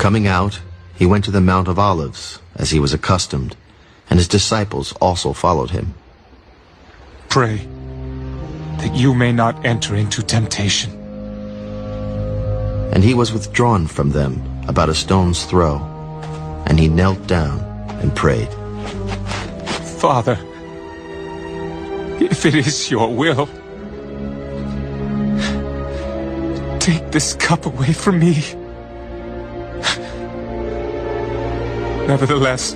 Coming out, he went to the Mount of Olives, as he was accustomed, and his disciples also followed him. Pray that you may not enter into temptation. And he was withdrawn from them about a stone's throw, and he knelt down and prayed. Father, if it is your will, take this cup away from me. Nevertheless,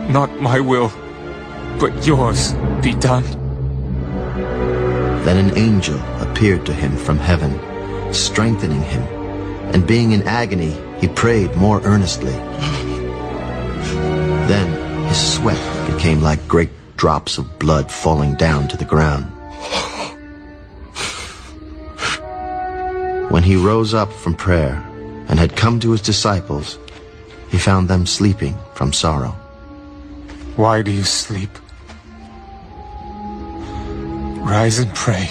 not my will, but yours be done. Then an angel appeared to him from heaven, strengthening him, and being in agony, he prayed more earnestly. Then his sweat became like great drops of blood falling down to the ground. When he rose up from prayer and had come to his disciples, he found them sleeping from sorrow. Why do you sleep? Rise and pray,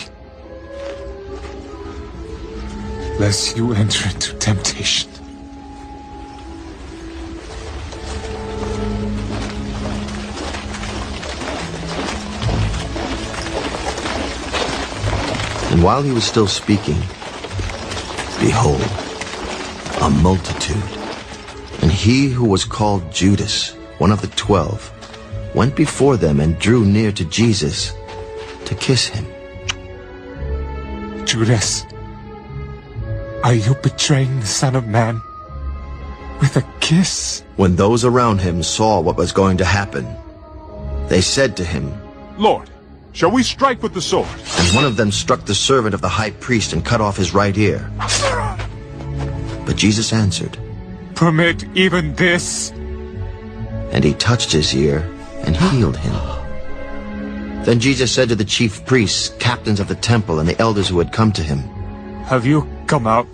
lest you enter into temptation. And while he was still speaking, behold, a multitude, and he who was called Judas, one of the 12, went before them and drew near to Jesus to kiss him. Judas, are you betraying the Son of Man with a kiss? When those around him saw what was going to happen, they said to him, Lord, shall we strike with the sword? And one of them struck the servant of the high priest and cut off his right ear. But Jesus answered, Permit even this. And he touched his ear and healed him. Then Jesus said to the chief priests, captains of the temple, and the elders who had come to him, Have you come out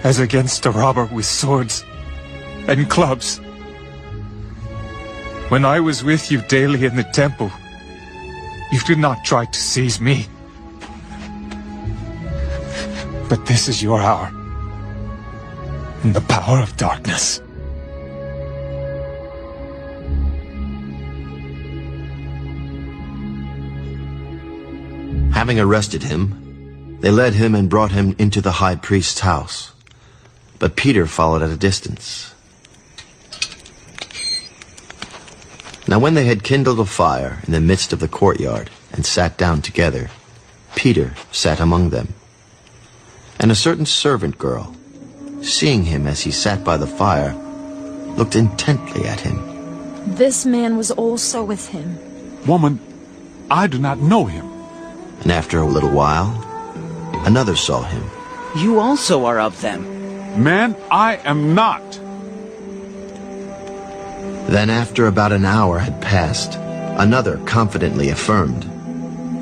as against a robber with swords and clubs? When I was with you daily in the temple, you did not try to seize me. But this is your hour, in the power of darkness. Having arrested him, they led him and brought him into the high priest's house. But Peter followed at a distance. Now when they had kindled a fire in the midst of the courtyard and sat down together, Peter sat among them. And a certain servant girl, seeing him as he sat by the fire, looked intently at him. This man was also with him. Woman, I do not know him. And after a little while, another saw him. You also are of them. Man, I am not. Then after about an hour had passed, another confidently affirmed,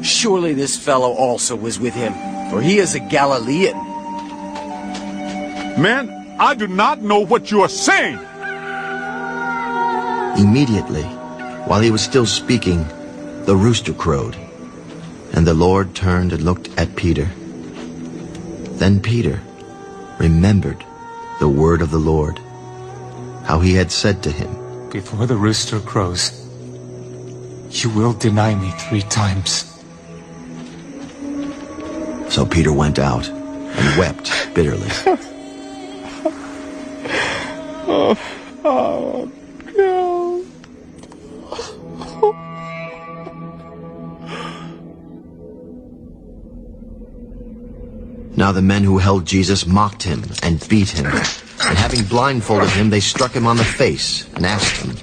Surely this fellow also was with him, for he is a Galilean. Man, I do not know what you are saying. Immediately, while he was still speaking, the rooster crowed. And the Lord turned and looked at Peter. Then Peter remembered the word of the Lord, how he had said to him, Before the rooster crows, you will deny me 3 times. So Peter went out and wept bitterly. Oh, no. Now the men who held Jesus mocked him and beat him, and having blindfolded him, they struck him on the face and asked him,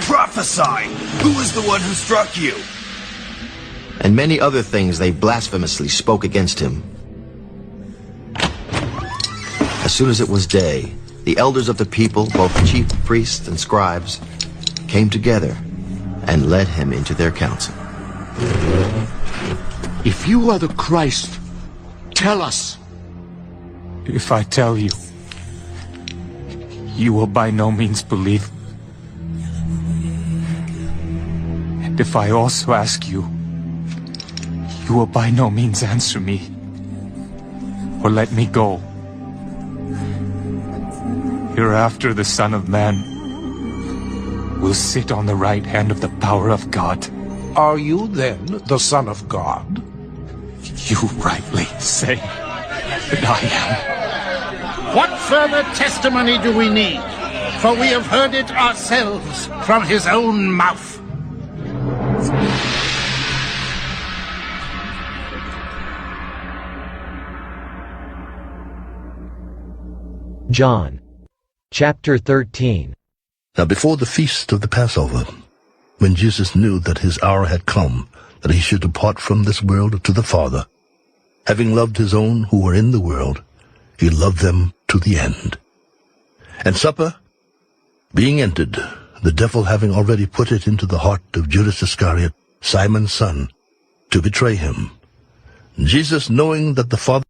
Prophesy! Who is the one who struck you? And many other things they blasphemously spoke against him. As soon as it was day, the elders of the people, both chief priests and scribes, came together and led him into their council. If you are the Christ, tell us. If I tell you, you will by no means believe. And if I also ask you, you will by no means answer me or let me go. Hereafter the Son of Man will sit on the right hand of the power of God. Are you then the Son of God? You rightly say that I am. What further testimony do we need? For we have heard it ourselves from his own mouth. John, chapter 13. Now before the feast of the Passover, when Jesus knew that his hour had come, that he should depart from this world to the Father, having loved his own who were in the world, he loved them to the end. And supper being ended, the devil having already put it into the heart of Judas Iscariot, Simon's son, to betray him, Jesus, knowing that the Father